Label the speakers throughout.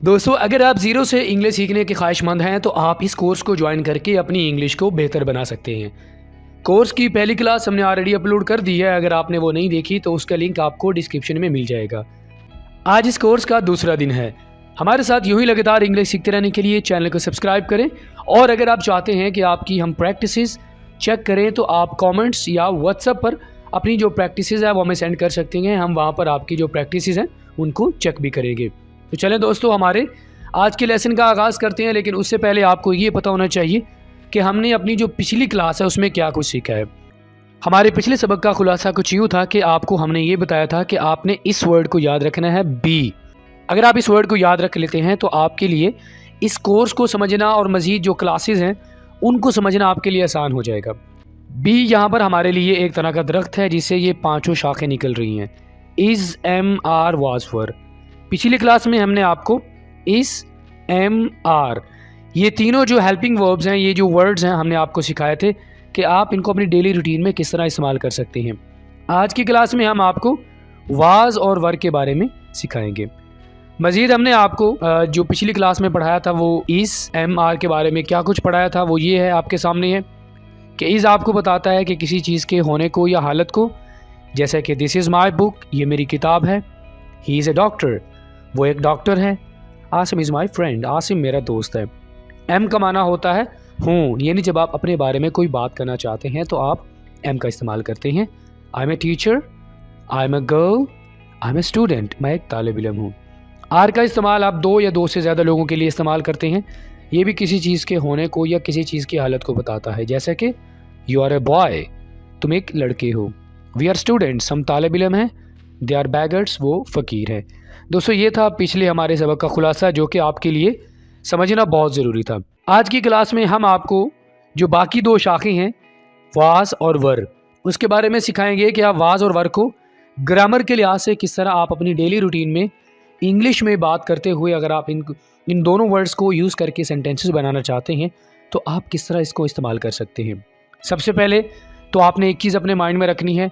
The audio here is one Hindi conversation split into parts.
Speaker 1: दोस्तों, अगर आप ज़ीरो से इंग्लिश सीखने के ख्वाहिशमंद हैं तो आप इस कोर्स को ज्वाइन करके अपनी इंग्लिश को बेहतर बना सकते हैं। कोर्स की पहली क्लास हमने ऑलरेडी अपलोड कर दी है। अगर आपने वो नहीं देखी तो उसका लिंक आपको डिस्क्रिप्शन में मिल जाएगा। आज इस कोर्स का दूसरा दिन है। हमारे साथ यूं ही लगातार इंग्लिश सीखते रहने के लिए चैनल को सब्सक्राइब करें, और अगर आप चाहते हैं कि आपकी हम प्रैक्टिसेस चेक करें तो आप कमेंट्स या व्हाट्सएप पर अपनी जो प्रैक्टिसेस है वो हमें सेंड कर सकते हैं। हम वहाँ पर आपकी जो प्रैक्टिसेस हैं उनको चेक भी करेंगे। तो चलें दोस्तों, हमारे आज के लेसन का आगाज़ करते हैं। लेकिन उससे पहले आपको ये पता होना चाहिए कि हमने अपनी जो पिछली क्लास है उसमें क्या कुछ सीखा है। हमारे पिछले सबक का खुलासा कुछ यूँ था कि आपको हमने ये बताया था कि आपने इस वर्ड को याद रखना है, बी। अगर आप इस वर्ड को याद रख लेते हैं तो आपके लिए इस कोर्स को समझना और मज़ीद जो क्लासेस हैं उनको समझना आपके लिए आसान हो जाएगा। बी यहाँ पर हमारे लिए एक तरह का दरख्त है जिससे ये पांचों शाखें निकल रही हैं। इज़, एम, आर, वाज, वर। पिछली क्लास में हमने आपको इस, एम, आर, ये तीनों जो हेल्पिंग वर्ब्स हैं, ये जो वर्ड्स हैं, हमने आपको सिखाए थे कि आप इनको अपनी डेली रूटीन में किस तरह इस्तेमाल कर सकते हैं। आज की क्लास में हम आपको वाज और वर के बारे में सिखाएंगे। मज़ीद हमने आपको जो पिछली क्लास में पढ़ाया था वो इस, एम, आर के बारे में क्या कुछ पढ़ाया था वो ये है, आपके सामने है कि इज़ आपको बताता है कि किसी चीज़ के होने को या हालत को, जैसे कि दिस इज़ माई बुक, ये मेरी किताब है। ही इज़ ए डॉक्टर, वो एक डॉक्टर है। Asim is my friend, Asim मेरा दोस्त है। एम का माना होता है हूँ, यानी जब आप अपने बारे में कोई बात करना चाहते हैं तो आप एम का इस्तेमाल करते हैं। I am a teacher, I am a girl, I am a student, मैं एक तालिब इल्म हूँ। आर का इस्तेमाल आप दो या दो से ज़्यादा लोगों के लिए इस्तेमाल करते हैं। ये भी किसी चीज़ के होने को या किसी चीज़ की हालत को बताता है, जैसे कि यू आर ए बॉय, तुम एक लड़के हो। वी आर स्टूडेंट्स, हम तालिब इल्म हैं। दे आर बैगर्स, वो फ़कीर है। दोस्तों, ये था पिछले हमारे सबक का खुलासा जो कि आपके लिए समझना बहुत ज़रूरी था। आज की क्लास में हम आपको जो बाकी दो शाखें हैं, वाज और वर, उसके बारे में सिखाएंगे कि आप वाज और वर को ग्रामर के लिहाज से किस तरह आप अपनी डेली रूटीन में इंग्लिश में बात करते हुए अगर आप इन दोनों वर्ड्स को यूज़ करके सेंटेंसेस बनाना चाहते हैं तो आप किस तरह इसको इस्तेमाल कर सकते हैं। सबसे पहले तो आपने एक चीज़ अपने माइंड में रखनी है,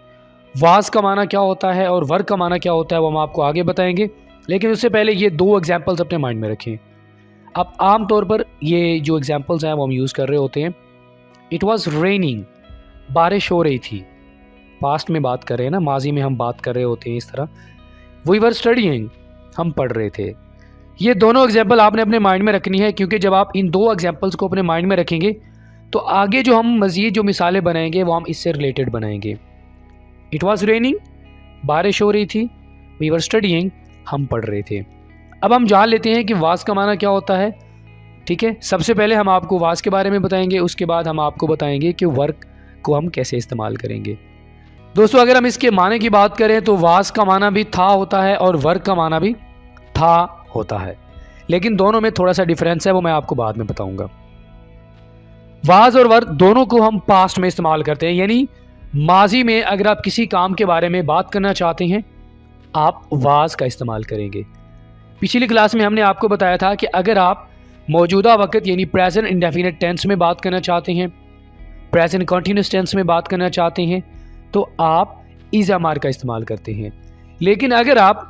Speaker 1: वाज का माना क्या होता है और वर का माना क्या होता है वो हम आपको आगे बताएंगे। लेकिन उससे पहले ये दो एग्जाम्पल्स अपने माइंड में रखें। अब आम तौर पर ये जो एग्जाम्पल्स हैं वो हम यूज़ कर रहे होते हैं। इट वॉज़ रेनिंग, बारिश हो रही थी। पास्ट में बात कर रहे हैं ना, माजी में हम बात कर रहे होते हैं इस तरह। वी वर स्टडीइंग, हम पढ़ रहे थे। ये दोनों एग्जाम्पल आपने अपने माइंड में रखनी है, क्योंकि जब आप इन दो एग्जाम्पल्स को अपने माइंड में रखेंगे तो आगे जो हम मज़ीद जो मिसालें बनाएंगे वो हम इससे रिलेटेड बनाएंगे। इट वॉज़ रेनिंग, बारिश हो रही थी। वी वर स्टडीइंग, हम पढ़ रहे थे। अब हम जान लेते हैं कि वाज का माना क्या होता है। ठीक है, सबसे पहले हम आपको वाज के बारे में बताएंगे, उसके बाद हम आपको बताएंगे कि वर्क को हम कैसे इस्तेमाल करेंगे। दोस्तों, अगर हम इसके माने की बात करें तो वाज का माना भी था होता है और वर्क का माना भी था होता है, लेकिन दोनों में थोड़ा सा डिफरेंस है, वो मैं आपको बाद में बताऊंगा। वाज और वर्क दोनों को हम पास्ट में इस्तेमाल करते हैं, यानी माजी में अगर आप किसी काम के बारे में बात करना चाहते हैं आप वाज का इस्तेमाल करेंगे। पिछली क्लास में हमने आपको बताया था कि अगर आप मौजूदा वक्त यानी प्रेजेंट इंडेफिनिट टेंस में बात करना चाहते हैं, प्रेजेंट कंटीन्यूअस टेंस में बात करना चाहते हैं तो आप इज़ एम आर का इस्तेमाल करते हैं। लेकिन अगर आप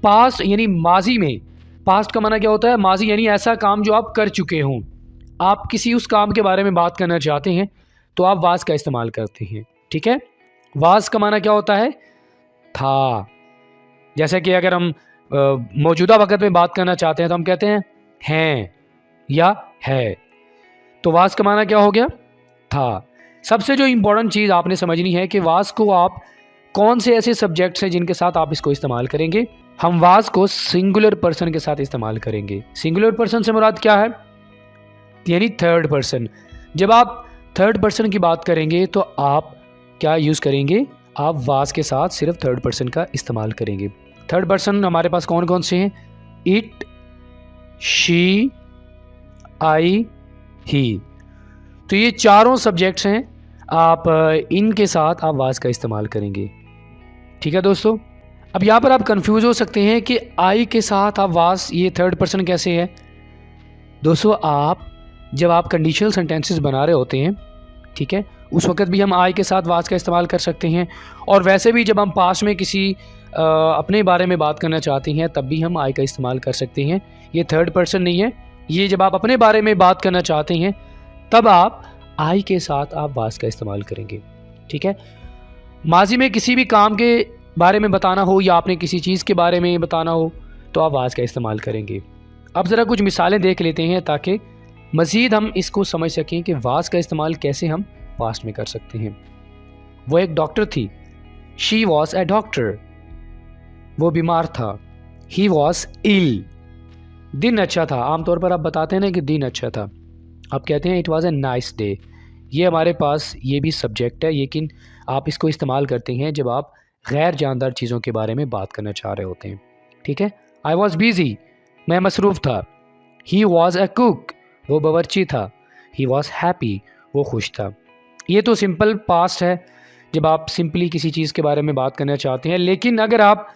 Speaker 1: पास्ट यानी माजी में, पास्ट का माना क्या होता है, माजी यानी ऐसा काम जो आप कर चुके हों, आप किसी उस काम के बारे में बात करना चाहते हैं तो आप वाज का इस्तेमाल करते हैं। ठीक है, वाज का माना क्या होता है, था। जैसे कि अगर हम मौजूदा वक्त में बात करना चाहते हैं तो हम कहते हैं या है, तो वाज का माना क्या हो गया, था। सबसे जो इम्पोर्टेंट चीज़ आपने समझनी है कि वाज को आप कौन से ऐसे सब्जेक्ट्स हैं जिनके साथ आप इसको इस्तेमाल करेंगे। हम वाज को सिंगुलर पर्सन के साथ इस्तेमाल करेंगे। सिंगुलर पर्सन से मुराद क्या है, यानी थर्ड पर्सन। जब आप थर्ड पर्सन की बात करेंगे तो आप क्या यूज़ करेंगे, आप वाज के साथ सिर्फ थर्ड पर्सन का इस्तेमाल करेंगे। थर्ड पर्सन हमारे पास कौन कौन से हैं, इट, शी, आई, ही। तो ये चारों सब्जेक्ट्स हैं, आप इनके साथ आप वाज का इस्तेमाल करेंगे। ठीक है दोस्तों, अब यहाँ पर आप कंफ्यूज हो सकते हैं कि आई के साथ आप वाज, ये थर्ड पर्सन कैसे है। दोस्तों, आप जब आप कंडीशनल सेंटेंसेस बना रहे होते हैं, ठीक है, उस वक्त भी हम आई के साथ वाज का इस्तेमाल कर सकते हैं। और वैसे भी जब हम पास्ट में किसी अपने बारे में बात करना चाहते हैं तब भी हम आई का इस्तेमाल कर सकते हैं। ये थर्ड पर्सन नहीं है, ये जब आप अपने बारे में बात करना चाहते हैं तब आप आई के साथ आप वाज का इस्तेमाल करेंगे। ठीक है। माजी में किसी भी काम के बारे में बताना हो या आपने किसी चीज़ के बारे में बताना हो तो आप वाज का इस्तेमाल करेंगे। अब ज़रा कुछ मिसालें देख लेते हैं ताकि मज़ीद हम इसको समझ सकें कि वाज का इस्तेमाल कैसे हम पास्ट में कर सकते हैं। वो एक डॉक्टर थी, शी वॉज ए डॉक्टर। वो बीमार था, ही वॉज इल। दिन अच्छा था, आमतौर पर आप बताते हैं ना कि दिन अच्छा था, आप कहते हैं it was a nice day. ये हमारे पास ये भी सब्जेक्ट है, लेकिन आप इसको इस्तेमाल करते हैं जब आप गैर जानदार चीज़ों के बारे में बात करना चाह रहे होते हैं। ठीक है। आई वॉज बिजी, मैं मसरूफ़ था। ही वॉज ए कुक, वो बावर्ची था। ही वॉज हैप्पी, वो खुश था। ये तो सिंपल पास्ट है जब आप सिंपली किसी चीज़ के बारे में बात करना चाहते हैं। लेकिन अगर आप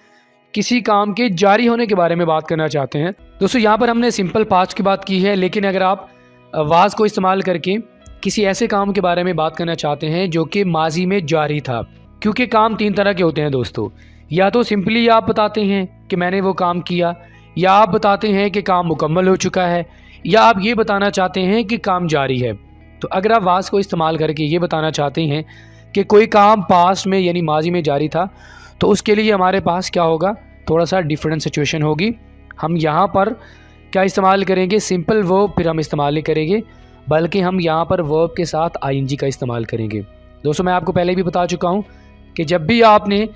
Speaker 1: किसी काम के जारी होने के बारे में बात करना चाहते हैं, दोस्तों यहाँ पर हमने सिंपल पास्ट की बात की है, लेकिन अगर आप वाज को इस्तेमाल करके किसी ऐसे काम के बारे में बात करना चाहते हैं जो कि माजी में जारी था, क्योंकि काम तीन तरह के होते हैं दोस्तों। या तो सिंपली आप बताते हैं कि मैंने वो काम किया, या आप बताते हैं कि काम मुकम्मल हो चुका है, या आप ये बताना चाहते हैं कि काम जारी है। तो अगर आप वाज को इस्तेमाल करके ये बताना चाहते हैं कि कोई काम पास्ट में यानी माजी में जारी था, तो उसके लिए हमारे पास क्या होगा, थोड़ा सा डिफरेंट सिचुएशन होगी। हम यहाँ पर क्या इस्तेमाल करेंगे, सिंपल वर्ब फिर हम इस्तेमाल नहीं करेंगे, बल्कि हम यहाँ पर वर्ब के साथ आईएनजी का इस्तेमाल करेंगे। दोस्तों मैं आपको पहले भी बता चुका हूँ कि जब भी आपने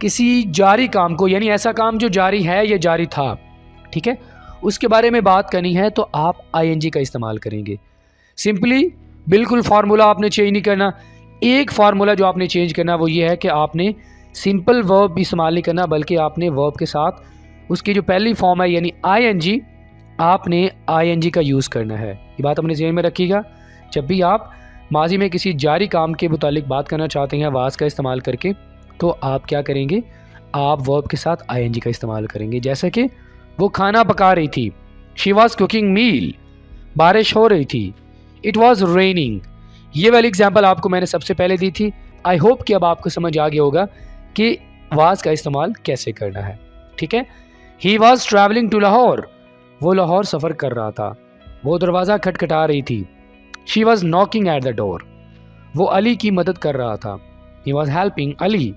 Speaker 1: किसी जारी काम को, यानी ऐसा काम जो जारी है या जारी था, ठीक है, उसके बारे में बात करनी है तो आप आईएनजी का इस्तेमाल करेंगे। सिंपली बिल्कुल फार्मूला आपने चेंज नहीं करना। एक फार्मूला जो आपने चेंज करना वो ये है कि आपने सिंपल वर्ब भी इस्तेमाल नहीं करना, बल्कि आपने वर्ब के साथ उसकी जो पहली फॉर्म है यानी आईएनजी, आपने आईएनजी का यूज़ करना है। ये बात अपने ज़हन में रखिएगा। जब भी आप माजी में किसी जारी काम के मुतालिक बात करना चाहते हैं वाज का इस्तेमाल करके, तो आप क्या करेंगे, आप वर्ब के साथ आईएनजी का इस्तेमाल करेंगे। जैसे कि वो खाना पका रही थी, शी वॉज कुकिंग मील। बारिश हो रही थी, इट वॉज रेनिंग। ये वाली एग्जाम्पल आपको मैंने सबसे पहले दी थी। आई होप कि अब आपको समझ आ गया होगा कि वाज का इस्तेमाल कैसे करना है। ठीक है। He was travelling to Lahore, वो लाहौर सफ़र कर रहा था। वो दरवाज़ा खटखटा रही थी, she was knocking at the door. वो अली की मदद कर रहा था, ही वॉज हेल्पिंग अली।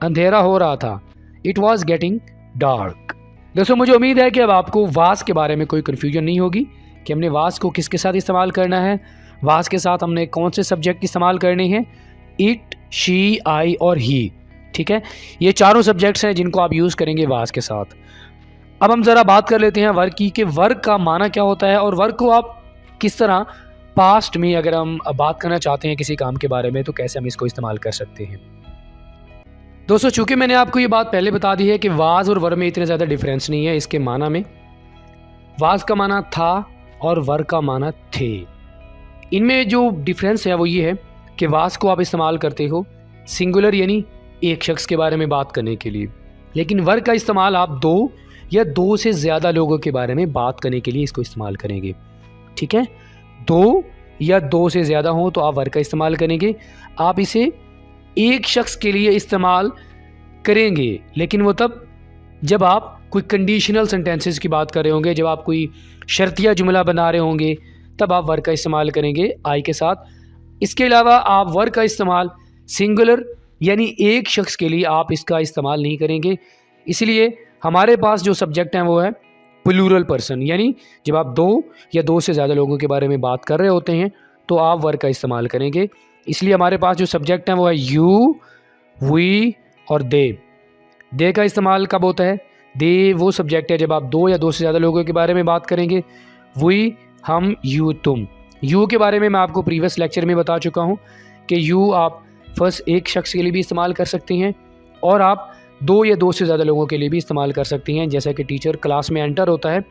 Speaker 1: अंधेरा हो रहा था, इट वॉज गेटिंग डार्क। दोस्तों मुझे उम्मीद है कि अब आपको वाज के बारे में कोई कन्फ्यूजन नहीं होगी कि हमने वाज को किसके साथ इस्तेमाल करना है, वाज के साथ हमने कौन से सब्जेक्ट इस्तेमाल करने हैं, इट, शी, आई और ही। ठीक है, ये चारों सब्जेक्ट्स हैं जिनको आप यूज़ करेंगे वाज के साथ। अब हम ज़रा बात कर लेते हैं वर्क की कि वर्क का माना क्या होता है और वर्क को आप किस तरह पास्ट में अगर हम बात करना चाहते हैं किसी काम के बारे में तो कैसे हम इसको इस्तेमाल कर सकते हैं। दोस्तों चूँकि मैंने आपको ये बात पहले बता दी है कि वाज और वर्क में इतने ज़्यादा डिफरेंस नहीं है इसके माना में। वाज का माना था और वर्क का माना थे। इनमें जो डिफरेंस है वो ये है कि वाज को आप इस्तेमाल करते हो सिंगुलर यानी एक शख्स के बारे में बात करने के लिए, लेकिन वर्क का इस्तेमाल आप दो या दो से ज़्यादा लोगों के बारे में बात करने के लिए इसको इस्तेमाल करेंगे। ठीक है, दो या दो से ज़्यादा हो तो आप वर्क का इस्तेमाल करेंगे। आप इसे एक शख्स के लिए इस्तेमाल करेंगे, लेकिन वो तब जब आप कोई कंडीशनल सेंटेंसेस की बात कर रहे होंगे, जब आप कोई शर्तिया जुमला बना रहे होंगे, तब आप वर्क का इस्तेमाल करेंगे आई के साथ। इसके अलावा आप वर्क का इस्तेमाल सिंगुलर यानी एक शख्स के लिए आप इसका इस्तेमाल नहीं करेंगे। इसलिए हमारे पास जो सब्जेक्ट हैं वो है प्लूरल पर्सन, यानी जब आप दो या दो से ज़्यादा लोगों के बारे में बात कर रहे होते हैं तो आप वर्क का इस्तेमाल करेंगे। इसलिए हमारे पास जो सब्जेक्ट हैं वो है यू, वी और दे का इस्तेमाल कब होता है, दे वो सब्जेक्ट है जब आप दो या दो से ज़्यादा लोगों के बारे में बात करेंगे। वी हम, यू तुम। यू के बारे में मैं आपको प्रीवियस लेक्चर में बता चुका हूँ कि यू आप फर्स्ट एक शख्स के लिए भी इस्तेमाल कर सकते हैं और आप दो या दो से ज़्यादा लोगों के लिए भी इस्तेमाल कर सकती हैं। जैसा कि टीचर क्लास में एंटर होता है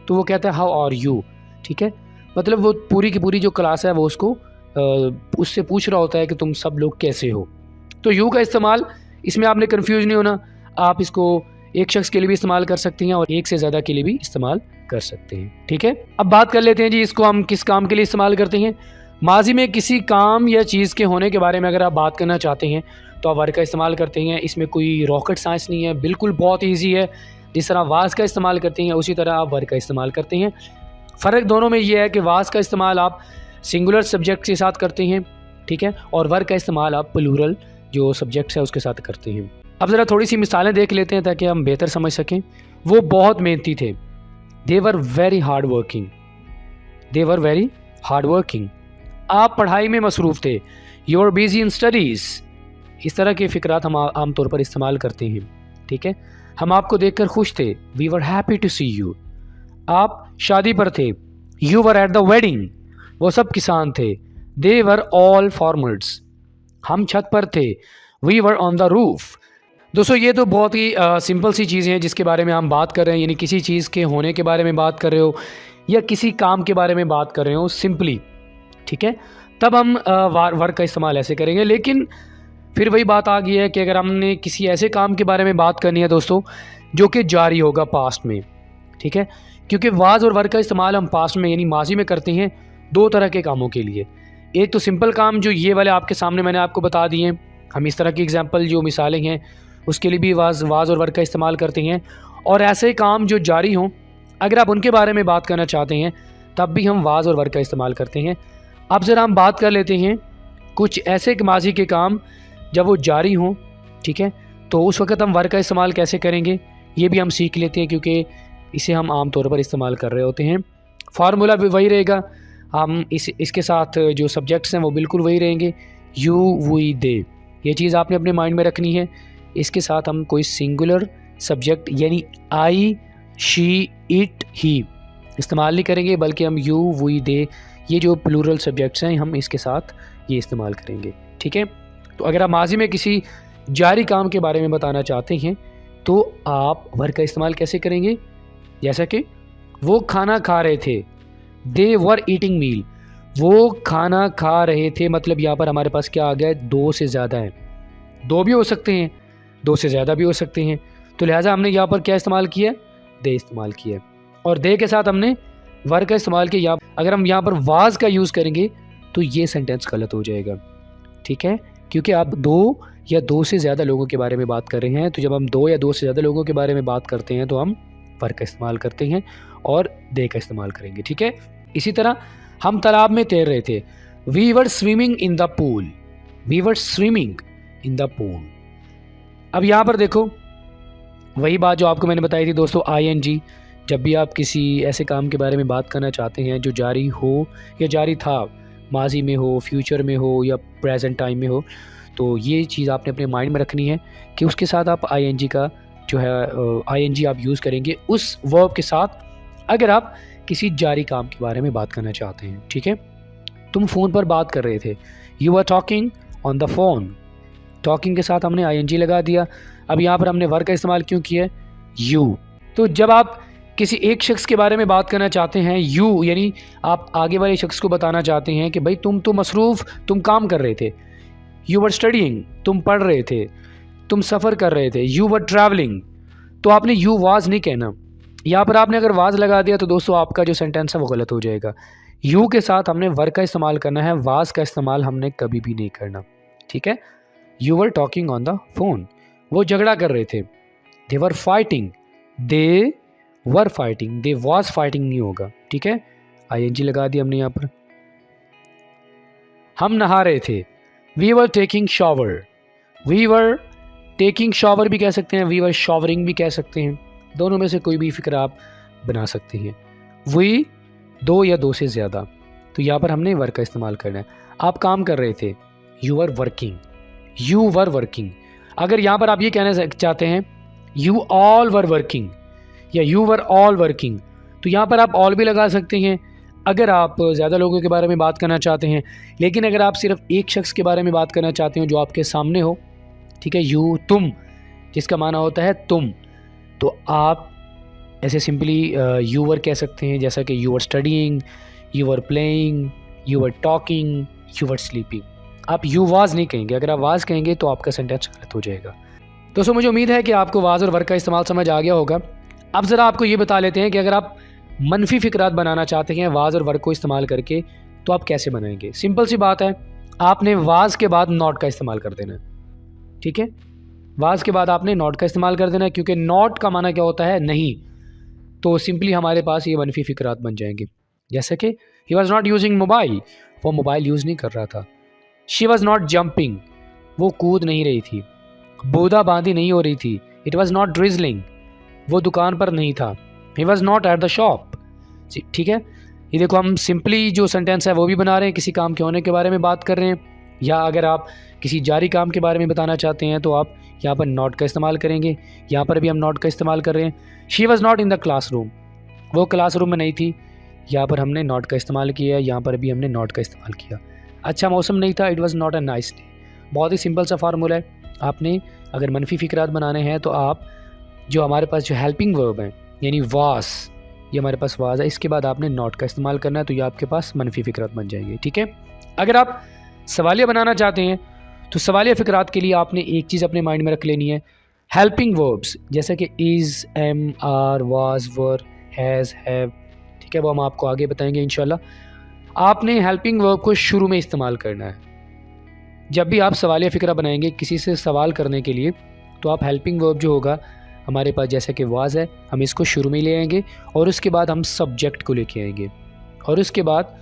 Speaker 1: तो वो कहता है हाउ आर यू। ठीक है, मतलब वो पूरी की पूरी जो क्लास है वो उसको उससे पूछ रहा होता है कि तुम सब लोग कैसे हो। तो यू का इस्तेमाल इसमें आपने कंफ्यूज नहीं होना, आप इसको एक शख्स के लिए भी इस्तेमाल कर सकते हैं और एक से ज़्यादा के लिए भी इस्तेमाल कर सकते हैं। ठीक है, अब बात कर लेते हैं जी इसको हम किस काम के लिए इस्तेमाल करते हैं। माजी में किसी काम या चीज़ के होने के बारे में अगर आप बात करना चाहते हैं तो आप वर का इस्तेमाल करते हैं। इसमें कोई रॉकेट साइंस नहीं है, बिल्कुल बहुत ईजी है। जिस तरह वाज का इस्तेमाल करते हैं उसी तरह आप वर का इस्तेमाल करते हैं। फ़र्क दोनों में ये है कि वाज का इस्तेमाल आप सिंगुलर सब्जेक्ट के साथ करते हैं, ठीक है, और वर का इस्तेमाल आप प्लूरल जो सब्जेक्ट्स है उसके साथ करते हैं। अब ज़रा थोड़ी सी मिसालें देख लेते हैं ताकि हम बेहतर समझ सकें। वो बहुत मेहनती थे, they were very hard working, they were very hard working. आप पढ़ाई में मसरूफ़ थे, you are busy in studies. इस तरह के फ़िक्रात हम आमतौर पर इस्तेमाल करते हैं, ठीक है। हम आपको देखकर खुश थे, we were happy to see you. आप शादी पर थे, you were at the wedding. वो सब किसान थे, दे वर ऑल फार्मर्स। हम छत पर थे, we were on the roof. दोस्तों ये तो बहुत ही सिंपल सी चीज़ें हैं जिसके बारे में हम बात कर रहे हैं, यानी किसी चीज़ के होने के बारे में बात कर रहे हो या किसी काम के बारे में बात कर रहे हो सिंपली, ठीक है, तब हम वर का इस्तेमाल ऐसे करेंगे। लेकिन फिर वही बात आ गई है कि अगर हमने किसी ऐसे काम के बारे में बात करनी है दोस्तों जो कि जारी होगा पास्ट में, ठीक है, क्योंकि वाज और वर का इस्तेमाल हम पास्ट में यानी माजी में करते हैं दो तरह के कामों के लिए। एक तो सिंपल काम जो ये वाले आपके सामने मैंने आपको बता दिए, हम इस तरह की एग्जांपल जो मिसालें हैं उसके लिए भी वाज और वर का इस्तेमाल करते हैं। और ऐसे काम जो जारी हों अगर आप उनके बारे में बात करना चाहते हैं तब भी हम वाज और वर का इस्तेमाल करते हैं। अब ज़रा हम बात कर लेते हैं कुछ ऐसे माजी के काम जब वो जारी हों, ठीक है, तो उस वक्त हम वर का इस्तेमाल कैसे करेंगे ये भी हम सीख लेते हैं, क्योंकि इसे हम आम तौर पर इस्तेमाल कर रहे होते हैं। फार्मूला भी वही रहेगा, हम इसके साथ जो सब्जेक्ट्स हैं वो बिल्कुल वही रहेंगे, यू वी दे। ये चीज़ आपने अपने माइंड में रखनी है। इसके साथ हम कोई सिंगुलर सब्जेक्ट यानी आई, शी, इट, ही इस्तेमाल नहीं करेंगे, बल्कि हम यू वी दे ये जो प्लूरल सब्जेक्ट्स हैं हम इसके साथ ये इस्तेमाल करेंगे, ठीक है। तो अगर आप माजी में किसी जारी काम के बारे में बताना चाहते हैं तो आप वर का इस्तेमाल कैसे करेंगे, जैसा कि वो खाना खा रहे थे, दे वर ईटिंग मील। वो खाना खा रहे थे, मतलब यहाँ पर हमारे पास क्या आ गया है, दो से ज़्यादा है, दो भी हो सकते हैं, दो से ज़्यादा भी हो सकते हैं, तो लिहाजा हमने यहाँ पर क्या इस्तेमाल किया, दे इस्तेमाल किया। और दे के साथ हमने वर का इस्तेमाल किया। अगर हम यहाँ पर वाज का यूज़ करेंगे तो ये सेंटेंस गलत हो जाएगा, ठीक है, क्योंकि आप दो या दो से ज़्यादा लोगों के बारे में बात कर रहे हैं। तो जब हम दो या दो से ज़्यादा लोगों के बारे में बात करते हैं तो हम वर का इस्तेमाल करते हैं और दे का इस्तेमाल करेंगे, ठीक है। इसी तरह हम तालाब में तैर रहे थे, we were swimming in the pool, we were swimming in the pool. अब यहाँ पर देखो वही बात जो आपको मैंने बताई थी दोस्तों, ING। जब भी आप किसी ऐसे काम के बारे में बात करना चाहते हैं जो जारी हो या जारी था, माजी में हो, फ्यूचर में हो या प्रेजेंट टाइम में हो, तो ये चीज़ आपने अपने माइंड में रखनी है कि उसके साथ आप ING का जो है ING आप यूज़ करेंगे उस वर्ब के साथ अगर आप किसी जारी काम के बारे में बात करना चाहते हैं, ठीक है। तुम फ़ोन पर बात कर रहे थे, you are talking on the phone. Talking के साथ हमने ING लगा दिया। अब यहाँ पर हमने वर का इस्तेमाल क्यों किया, यू। तो जब आप किसी एक शख्स के बारे में बात करना चाहते हैं, यू यानी आप आगे वाले शख्स को बताना चाहते हैं कि भाई तुम तो मसरूफ़, तुम काम कर रहे थे, यू वर स्टडीइंग, तुम पढ़ रहे थे, तुम सफ़र कर रहे थे, यू वर ट्रैवलिंग। तो आपने यू वाज नहीं कहना, यहाँ पर आपने अगर वाज लगा दिया तो दोस्तों आपका जो सेंटेंस है वो गलत हो जाएगा। यू के साथ हमने वर का इस्तेमाल करना है, वाज का इस्तेमाल हमने कभी भी नहीं करना, ठीक है। You were talking on the phone, वो झगड़ा कर रहे थे, they were fighting, they were fighting, they was fighting नहीं होगा, ठीक है, ING लगा दिया हमने यहाँ पर। हम नहा रहे थे, we were taking shower, we were taking shower भी कह सकते हैं, वी वर शॉवरिंग भी कह सकते हैं, दोनों में से कोई भी फिक्र आप बना सकते हैं। वी दो या दो से ज़्यादा, तो यहाँ पर हमने वर का इस्तेमाल करना है। आप काम कर रहे थे, you are working, you were working. अगर यहाँ पर आप ये कहना चाहते हैं यू ऑल वर वर्किंग या यू वर ऑल वर्किंग, तो यहाँ पर आप ऑल भी लगा सकते हैं अगर आप ज़्यादा लोगों के बारे में बात करना चाहते हैं। लेकिन अगर आप सिर्फ एक शख्स के बारे में बात करना चाहते हो जो आपके सामने हो, ठीक है, यू तुम जिसका माना होता है तुम, तो आप ऐसे सिंपली यू वर कह सकते हैं, जैसा कि you were studying, you were playing, you were talking, you were sleeping. आप यू वाज नहीं कहेंगे, अगर आप वाज कहेंगे तो आपका सेंटेंस गलत हो जाएगा। दोस्तों मुझे उम्मीद है कि आपको वाज और वर का इस्तेमाल समझ आ गया होगा। अब ज़रा आपको ये बता लेते हैं कि अगर आप मनफी फ़िक्रात बनाना चाहते हैं वाज और वर को इस्तेमाल करके तो आप कैसे बनाएंगे। सिंपल सी बात है, आपने वाज के बाद नॉट का इस्तेमाल कर देना है। ठीक है। वाज के बाद आपने नॉट का इस्तेमाल कर देना है, क्योंकि नॉट का माना क्या होता है, नहीं। तो सिंपली हमारे पास ये मनफी फ़िक्रात बन जाएंगे। जैसे कि he was not using mobile, वो मोबाइल यूज़ नहीं कर रहा था। शी वॉज़ नॉट जंपिंग, वो कूद नहीं रही थी। बूंदाबांदी नहीं हो रही थी। इट वॉज़ नॉट ड्रिजलिंग, वो दुकान पर नहीं था। He was not at the shop. ठीक है, ये देखो हम सिंपली जो सेंटेंस है वो भी बना रहे हैं, किसी काम के होने के बारे में बात कर रहे हैं, या अगर आप किसी जारी काम के बारे में बताना चाहते हैं तो आप यहाँ पर नॉट का इस्तेमाल करेंगे। यहाँ पर भी हम नॉट का इस्तेमाल कर रहे हैं। She was not in the classroom, वो क्लासरूम में नहीं थी। यहाँ पर हमने नॉट का इस्तेमाल किया, यहाँ पर भी हमने नॉट का इस्तेमाल किया। अच्छा मौसम नहीं था, it was not a nice day. बहुत ही सिंपल सा फार्मूला है। आपने अगर मनफी फ़िक्रात बनाने हैं तो आप जो हमारे पास जो हेल्पिंग वर्ब हैं, यानी वास, ये हमारे पास वाज है, इसके बाद आपने नॉट का इस्तेमाल करना है, तो ये आपके पास मनफी फ़िक्रात बन जाएंगे। ठीक है। अगर आप सवालिया बनाना चाहते हैं तो सवालिया फ़िक्रात के लिए आपने एक चीज़ अपने माइंड में रख लेनी है, हेल्पिंग वर्ब्स, जैसे कि is, am, are, was, were, has, have. ठीक है, वो हम आपको आगे बताएंगे इंशाल्लाह। आपने हेल्पिंग वर्ब को शुरू में इस्तेमाल करना है। जब भी आप सवालिया फ़िक्रा बनाएंगे किसी से सवाल करने के लिए, तो आप हेल्पिंग वर्ब जो होगा हमारे पास, जैसे कि वाज है, हम इसको शुरू में ले आएंगे और उसके बाद हम सब्जेक्ट को लेके आएंगे और उसके बाद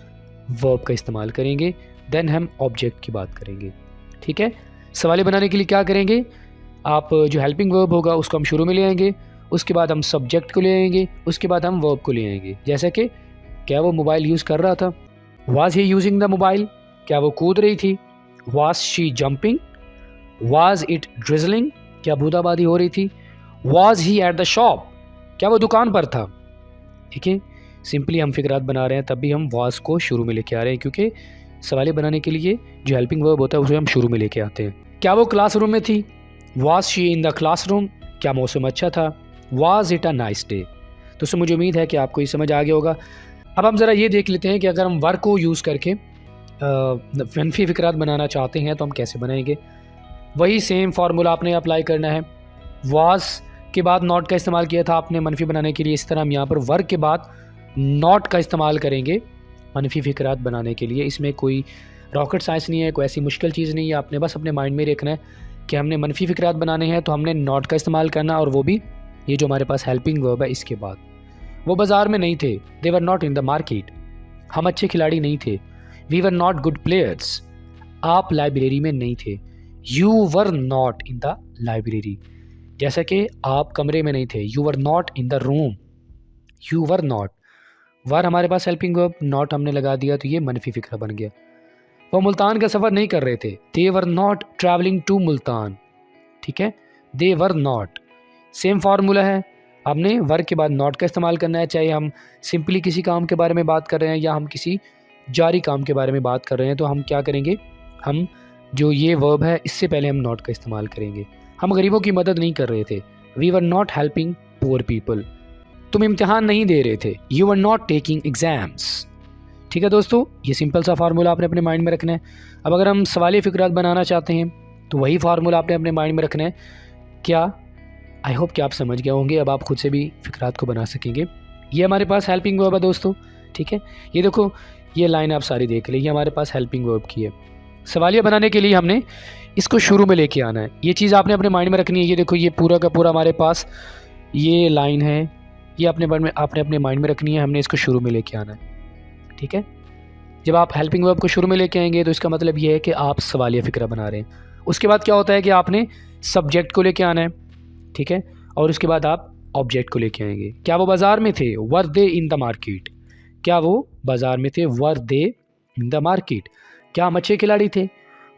Speaker 1: वर्ब का इस्तेमाल करेंगे, देन हम ऑब्जेक्ट की बात करेंगे। ठीक है। सवालिया बनाने के लिए क्या करेंगे, आप जो हेल्पिंग वर्ब होगा उसको हम शुरू में ले आएंगे, उसके बाद हम सब्जेक्ट को ले आएंगे, उसके बाद हम वर्ब को ले आएंगे। जैसे कि क्या वो मोबाइल यूज़ कर रहा था, was he using the mobile, क्या वो कूद रही थी, was she jumping, was it drizzling, क्या बूंदाबांदी हो रही थी, was he at the shop, क्या वो दुकान पर था। ठीक है, सिंपली हम फ़िक्रात बना रहे हैं तब भी हम वाज को शुरू में लेके आ रहे हैं, क्योंकि सवालिया बनाने के लिए जो हेल्पिंग वर्ब होता है उसे हम शुरू में लेके आते हैं। क्या वो क्लासरूम में थी, was she in the classroom, क्या मौसम अच्छा था, was it a nice day. तो मुझे उम्मीद है कि आपको ये समझ आ गया होगा। अब हम ज़रा ये देख लेते हैं कि अगर हम वर्ब को यूज़ करके मनफी फ़िक्रात बनाना चाहते हैं तो हम कैसे बनाएंगे। वही सेम फार्मूला आपने अप्लाई करना है। वाज के बाद नॉट का इस्तेमाल किया था आपने मनफी बनाने के लिए, इस तरह हम यहाँ पर वर्ब के बाद नॉट का इस्तेमाल करेंगे मनफी फ़िक्रात बनाने के लिए। इसमें कोई रॉकेट साइंस नहीं है, कोई ऐसी मुश्किल चीज़ नहीं है। आपने बस अपने माइंड में रखना है कि हमने मनफी फ़िक्रात बनाने हैं तो हमने नॉट का इस्तेमाल करना, और वो भी ये जो हमारे पास हेल्पिंग वर्ब है इसके बाद। वो बाज़ार में नहीं थे, they were not in the market, हम अच्छे खिलाड़ी नहीं थे, we were not good players, आप लाइब्रेरी में नहीं थे, you were not in the library, जैसा कि आप कमरे में नहीं थे, you were not in the room, you were not. Were हमारे पास हेल्पिंग वर्ब, नॉट हमने लगा दिया तो ये मनफी फ़िक्रा बन गया। वो मुल्तान का सफ़र नहीं कर रहे थे, they were not travelling to Multan. ठीक है, they were not. Same formula है, हमने वर्ब के बाद नॉट का इस्तेमाल करना है, चाहे हम सिंपली किसी काम के बारे में बात कर रहे हैं या हम किसी जारी काम के बारे में बात कर रहे हैं, तो हम क्या करेंगे, हम जो ये वर्ब है इससे पहले हम नॉट का इस्तेमाल करेंगे। हम गरीबों की मदद नहीं कर रहे थे, we were not helping poor people, तुम इम्तिहान नहीं दे रहे थे, you were not taking exams. ठीक है दोस्तों, ये सिंपल सा फार्मूला आपने अपने माइंड में रखना है। अब अगर हम सवालिया फ़िक्रात बनाना चाहते हैं तो वही फार्मूला आपने अपने माइंड में रखना है। क्या, आई होप कि आप समझ गए होंगे, अब आप खुद से भी फ़िक्रात को बना सकेंगे। ये हमारे पास हेल्पिंग वर्ब है दोस्तों। ठीक है, ये देखो, ये लाइन आप सारी देख लीजिए, हमारे पास हेल्पिंग वर्ब की है। सवालिया बनाने के लिए हमने इसको शुरू में लेके आना है, ये चीज़ आपने अपने माइंड में रखनी है। ये देखो, ये पूरा का पूरा हमारे पास ये लाइन है, ये आपने अपने माइंड में रखनी है, हमने इसको शुरू में लेके आना है। ठीक है, जब आप हेल्पिंग वर्ब को शुरू में लेके आएंगे तो इसका मतलब ये है कि आप सवालिया फ़िक्रा बना रहे हैं। उसके बाद क्या होता है कि आपने सब्जेक्ट को लेके आना है। ठीक है, और उसके बाद आप ऑब्जेक्ट को लेके आएंगे। क्या वो बाज़ार में थे, were they in the market, क्या वो बाज़ार में थे, were they in the market. क्या हम अच्छे खिलाड़ी थे,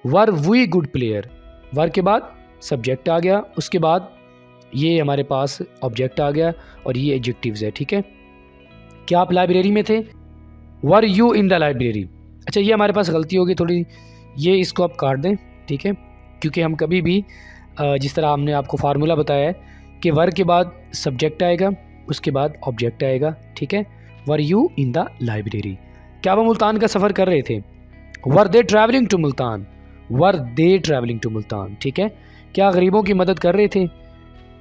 Speaker 1: वर वी गुड प्लेयर। वर के बाद सब्जेक्ट आ गया, उसके बाद ये हमारे पास ऑब्जेक्ट आ गया और ये एडजेक्टिव्स है। ठीक है, क्या आप लाइब्रेरी में थे, were you in the library. अच्छा, ये हमारे पास गलती होगी थोड़ी, ये इसको आप काट दें। ठीक है, क्योंकि हम कभी भी जिस तरह हमने आपको फार्मूला बताया है कि वर के बाद सब्जेक्ट आएगा, उसके बाद ऑब्जेक्ट आएगा। ठीक है, were you in the library. क्या वो मुल्तान का सफ़र कर रहे थे, were they travelling to Multan, were they travelling to Multan. ठीक है, क्या गरीबों की मदद कर रहे थे,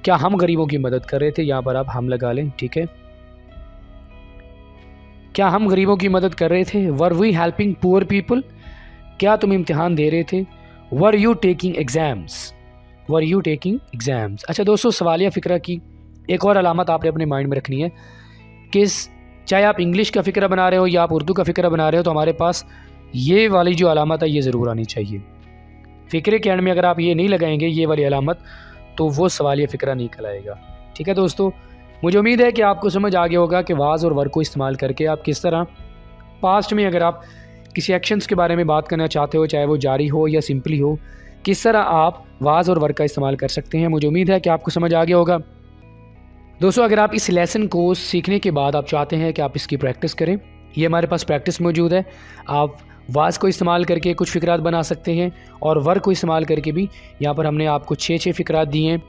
Speaker 1: क्या हम गरीबों की मदद कर रहे थे, यहाँ पर आप हम लगा लें। ठीक है, क्या हम गरीबों की मदद कर रहे थे, were we helping poor people. क्या तुम इम्तिहान दे रहे थे, were you taking exams. Were you taking exams. अच्छा दोस्तों, सवालिया फ़िक्रा की एक और अलामत आपने अपने माइंड में रखनी है कि चाहे आप इंग्लिश का फ़िक्रा बना रहे हो या आप उर्दू का फ़िक्रा बना रहे हो, तो हमारे पास ये वाली जो अलामत है ये ज़रूर आनी चाहिए। फ़िक्रे के एंड में अगर आप ये नहीं लगाएंगे ये वाली अलामत, तो वो सवालिया फ़िक्रा नहीं कहलाएगा। ठीक है दोस्तों, मुझे उम्मीद है कि आपको समझ आ गया होगा कि वाज और वर को इस्तेमाल करके आप किस तरह पास्ट में अगर आप किसी एक्शंस के बारे में बात करना चाहते हो, चाहे वो जारी हो या सिंपली हो, किस तरह आप वाज और वर का इस्तेमाल कर सकते हैं। मुझे उम्मीद है कि आपको समझ आ गया होगा। दोस्तों, अगर आप इस लेसन को सीखने के बाद आप चाहते हैं कि आप इसकी प्रैक्टिस करें, ये हमारे पास प्रैक्टिस मौजूद है। आप वाज को इस्तेमाल करके कुछ फ़िक्रात बना सकते हैं और वर को इस्तेमाल करके भी यहाँ पर हमने आपको 6 फ़िक्रात दिए हैं।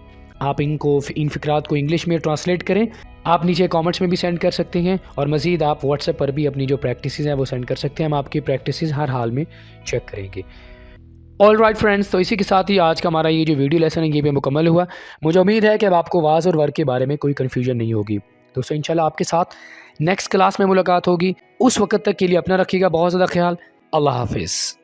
Speaker 1: आप इन फ़िक्रात को इंग्लिश में ट्रांसलेट करें। आप नीचे कमेंट्स में भी सेंड कर सकते हैं और मज़ीद आप व्हाट्सएप पर भी अपनी जो प्रैक्टिसेस हैं वो सेंड कर सकते हैं। हम आपकी प्रैक्टिसेस हर हाल में चेक करेंगे। ऑल राइट फ्रेंड्स, तो इसी के साथ ही आज का हमारा ये जो वीडियो लेसन है ये भी मुकम्मल हुआ। मुझे उम्मीद है कि अब आपको वाज और वर के बारे में कोई कन्फ्यूजन नहीं होगी। दोस्तों, इंशाल्लाह आपके साथ नेक्स्ट क्लास में मुलाकात होगी। उस वक्त तक के लिए अपना रखिएगा बहुत ज़्यादा ख्याल। अल्लाह हाफिज़।